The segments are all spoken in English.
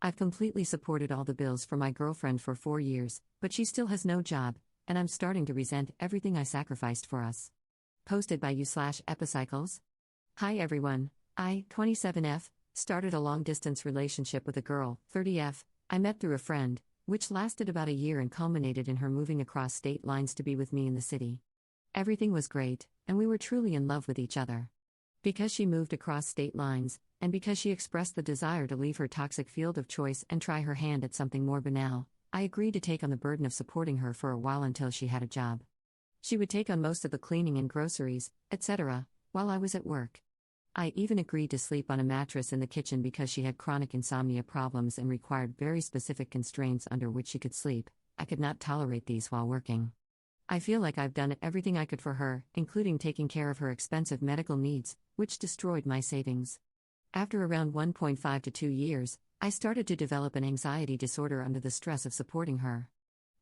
I've completely supported all the bills for my girlfriend for 4 years, but she still has no job, and I'm starting to resent everything I sacrificed for us. Posted by you/Epicycles. Hi everyone, I, 27F, started a long-distance relationship with a girl, 30F, I met through a friend, which lasted about a year and culminated in her moving across state lines to be with me in the city. Everything was great, and we were truly in love with each other. Because she moved across state lines, and because she expressed the desire to leave her toxic field of choice and try her hand at something more banal, I agreed to take on the burden of supporting her for a while until she had a job. She would take on most of the cleaning and groceries, etc., while I was at work. I even agreed to sleep on a mattress in the kitchen because she had chronic insomnia problems and required very specific constraints under which she could sleep. I could not tolerate these while working. I feel like I've done everything I could for her, including taking care of her expensive medical needs, which destroyed my savings. After around 1.5 to 2 years, I started to develop an anxiety disorder under the stress of supporting her.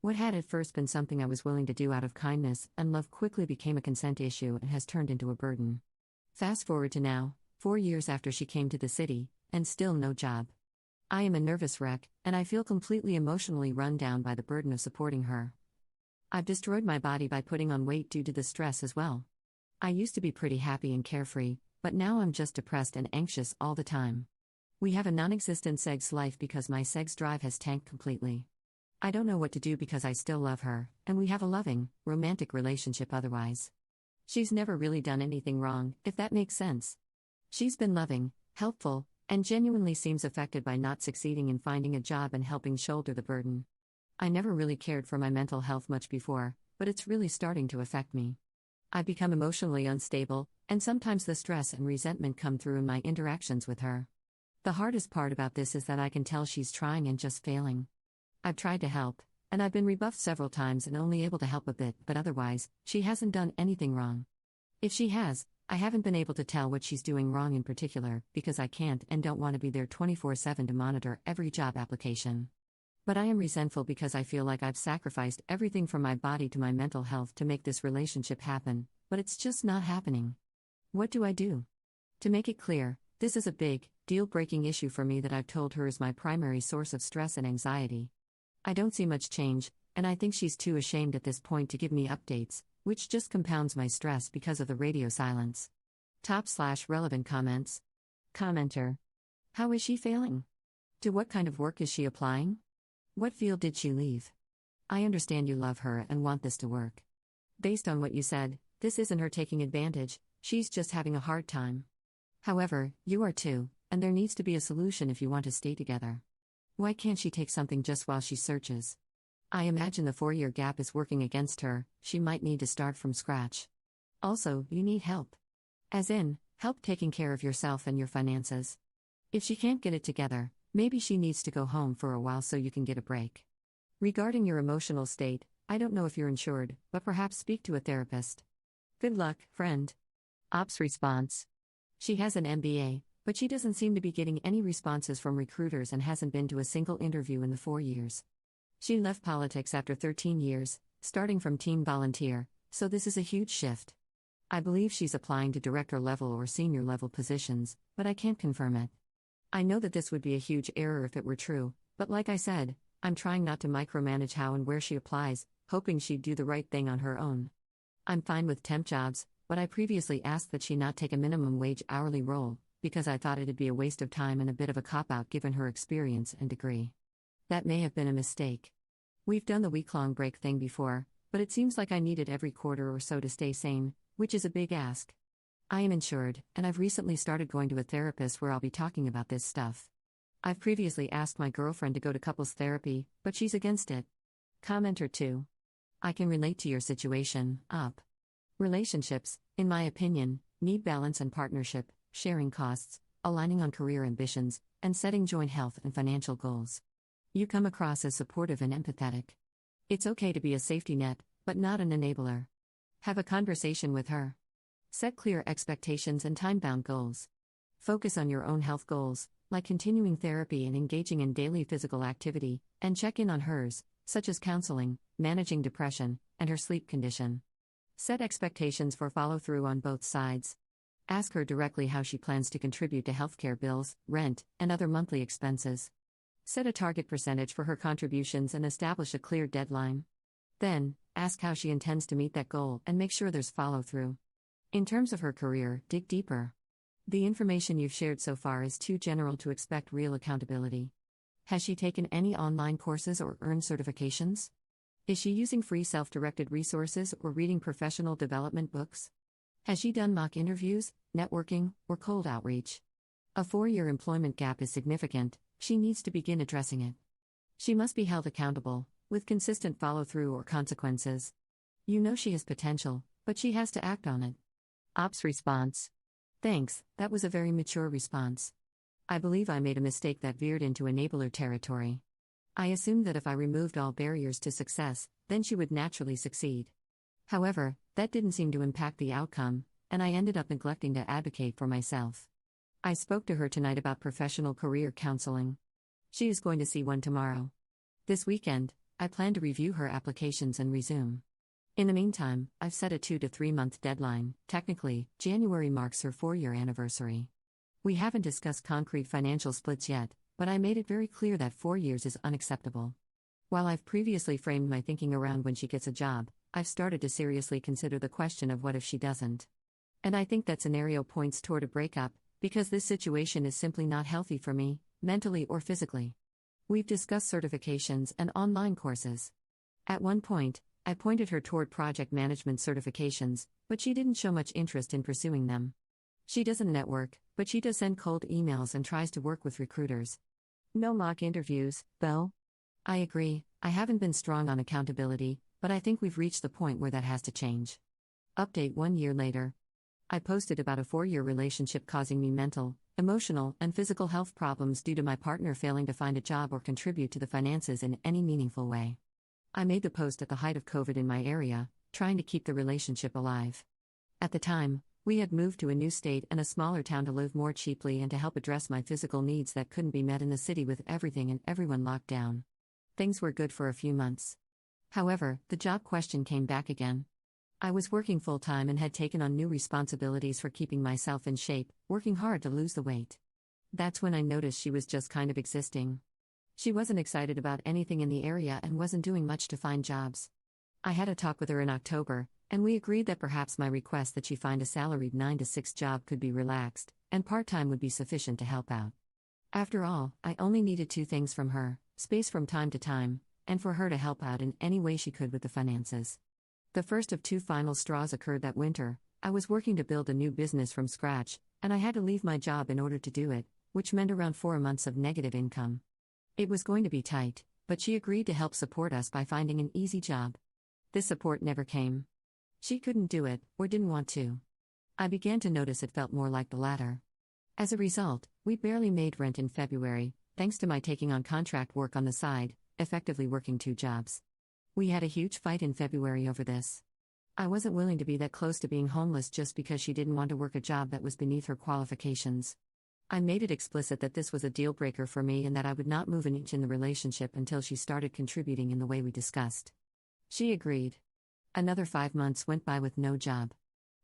What had at first been something I was willing to do out of kindness and love quickly became a consent issue and has turned into a burden. Fast forward to now, 4 years after she came to the city, and still no job. I am a nervous wreck, and I feel completely emotionally run down by the burden of supporting her. I've destroyed my body by putting on weight due to the stress as well. I used to be pretty happy and carefree, but now I'm just depressed and anxious all the time. We have a non-existent sex life because my sex drive has tanked completely. I don't know what to do because I still love her, and we have a loving, romantic relationship otherwise. She's never really done anything wrong, if that makes sense. She's been loving, helpful, and genuinely seems affected by not succeeding in finding a job and helping shoulder the burden. I never really cared for my mental health much before, but it's really starting to affect me. I've become emotionally unstable, and sometimes the stress and resentment come through in my interactions with her. The hardest part about this is that I can tell she's trying and just failing. I've tried to help, and I've been rebuffed several times and only able to help a bit, but otherwise, she hasn't done anything wrong. If she has, I haven't been able to tell what she's doing wrong in particular, because I can't and don't want to be there 24/7 to monitor every job application. But I am resentful because I feel like I've sacrificed everything from my body to my mental health to make this relationship happen, but it's just not happening. What do I do? To make it clear, this is a big, deal-breaking issue for me that I've told her is my primary source of stress and anxiety. I don't see much change, and I think she's too ashamed at this point to give me updates, which just compounds my stress because of the radio silence. Top/relevant comments. Commenter. How is she failing? To what kind of work is she applying? What field did she leave? I understand you love her and want this to work. Based on what you said, this isn't her taking advantage, she's just having a hard time. However, you are too, and there needs to be a solution if you want to stay together. Why can't she take something just while she searches? I imagine the 4-year gap is working against her, she might need to start from scratch. Also, you need help. As in, help taking care of yourself and your finances. If she can't get it together, maybe she needs to go home for a while so you can get a break. Regarding your emotional state, I don't know if you're insured, but perhaps speak to a therapist. Good luck, friend. Ops response. She has an MBA, but she doesn't seem to be getting any responses from recruiters and hasn't been to a single interview in the 4 years. She left politics after 13 years, starting from teen volunteer, so this is a huge shift. I believe she's applying to director level or senior level positions, but I can't confirm it. I know that this would be a huge error if it were true, but like I said, I'm trying not to micromanage how and where she applies, hoping she'd do the right thing on her own. I'm fine with temp jobs, but I previously asked that she not take a minimum wage hourly role, because I thought it'd be a waste of time and a bit of a cop-out given her experience and degree. That may have been a mistake. We've done the week-long break thing before, but it seems like I need it every quarter or so to stay sane, which is a big ask. I am insured, and I've recently started going to a therapist where I'll be talking about this stuff. I've previously asked my girlfriend to go to couples therapy, but she's against it. Commenter 2. I can relate to your situation, up. Relationships, in my opinion, need balance and partnership, sharing costs, aligning on career ambitions, and setting joint health and financial goals. You come across as supportive and empathetic. It's okay to be a safety net, but not an enabler. Have a conversation with her. Set clear expectations and time-bound goals. Focus on your own health goals, like continuing therapy and engaging in daily physical activity, and check in on hers, such as counseling, managing depression, and her sleep condition. Set expectations for follow-through on both sides. Ask her directly how she plans to contribute to healthcare bills, rent, and other monthly expenses. Set a target percentage for her contributions and establish a clear deadline. Then, ask how she intends to meet that goal and make sure there's follow-through. In terms of her career, dig deeper. The information you've shared so far is too general to expect real accountability. Has she taken any online courses or earned certifications? Is she using free self-directed resources or reading professional development books? Has she done mock interviews, networking, or cold outreach? A 4-year employment gap is significant. She needs to begin addressing it. She must be held accountable, with consistent follow-through or consequences. You know she has potential, but she has to act on it. Ops response. Thanks, that was a very mature response. I believe I made a mistake that veered into enabler territory. I assumed that if I removed all barriers to success, then she would naturally succeed. However, that didn't seem to impact the outcome, and I ended up neglecting to advocate for myself. I spoke to her tonight about professional career counseling. She is going to see one tomorrow. This weekend, I plan to review her applications and resume. In the meantime, I've set a 2 to 3 month deadline. Technically, January marks her 4-year anniversary. We haven't discussed concrete financial splits yet, but I made it very clear that 4 years is unacceptable. While I've previously framed my thinking around when she gets a job, I've started to seriously consider the question of what if she doesn't. And I think that scenario points toward a breakup, because this situation is simply not healthy for me, mentally or physically. We've discussed certifications and online courses. At one point, I pointed her toward project management certifications, but she didn't show much interest in pursuing them. She doesn't network, but she does send cold emails and tries to work with recruiters. No mock interviews, though. I agree, I haven't been strong on accountability, but I think we've reached the point where that has to change. Update 1 year later. I posted about a 4-year relationship causing me mental, emotional, and physical health problems due to my partner failing to find a job or contribute to the finances in any meaningful way. I made the post at the height of COVID in my area, trying to keep the relationship alive. At the time, we had moved to a new state and a smaller town to live more cheaply and to help address my physical needs that couldn't be met in the city with everything and everyone locked down. Things were good for a few months. However, the job question came back again. I was working full-time and had taken on new responsibilities for keeping myself in shape, working hard to lose the weight. That's when I noticed she was just kind of existing. She wasn't excited about anything in the area and wasn't doing much to find jobs. I had a talk with her in October, and we agreed that perhaps my request that she find a salaried 9 to 6 job could be relaxed, and part-time would be sufficient to help out. After all, I only needed 2 things from her: space from time to time, and for her to help out in any way she could with the finances. The first of 2 final straws occurred that winter. I was working to build a new business from scratch, and I had to leave my job in order to do it, which meant around 4 months of negative income. It was going to be tight, but she agreed to help support us by finding an easy job. This support never came. She couldn't do it, or didn't want to. I began to notice it felt more like the latter. As a result, we barely made rent in February, thanks to my taking on contract work on the side, effectively working 2 jobs. We had a huge fight in February over this. I wasn't willing to be that close to being homeless just because she didn't want to work a job that was beneath her qualifications. I made it explicit that this was a deal breaker for me and that I would not move an inch in the relationship until she started contributing in the way we discussed. She agreed. Another 5 months went by with no job.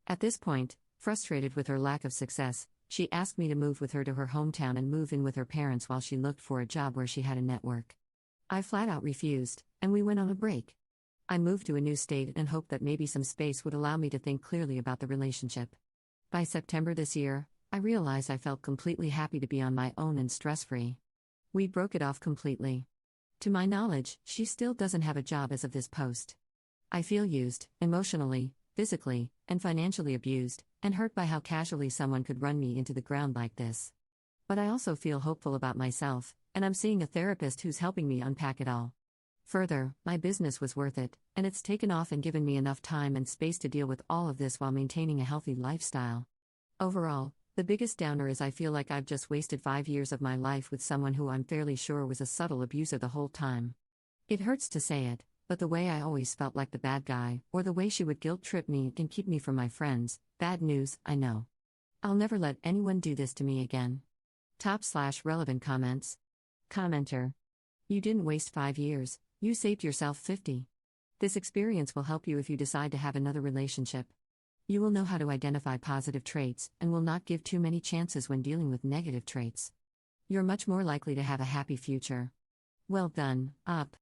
At this point, frustrated with her lack of success, she asked me to move with her to her hometown and move in with her parents while she looked for a job where she had a network. I flat out refused, and we went on a break. I moved to a new state and hoped that maybe some space would allow me to think clearly about the relationship. By September this year, I realized I felt completely happy to be on my own and stress-free. We broke it off completely. To my knowledge, she still doesn't have a job as of this post. I feel used, emotionally, physically, and financially abused, and hurt by how casually someone could run me into the ground like this. But I also feel hopeful about myself, and I'm seeing a therapist who's helping me unpack it all. Further, my business was worth it, and it's taken off and given me enough time and space to deal with all of this while maintaining a healthy lifestyle. Overall, the biggest downer is I feel like I've just wasted 5 years of my life with someone who I'm fairly sure was a subtle abuser the whole time. It hurts to say it, but the way I always felt like the bad guy, or the way she would guilt-trip me and keep me from my friends, bad news, I know. I'll never let anyone do this to me again. /relevant comments. Commenter. You didn't waste 5 years, you saved yourself 50. This experience will help you if you decide to have another relationship. You will know how to identify positive traits and will not give too many chances when dealing with negative traits. You're much more likely to have a happy future. Well done, up.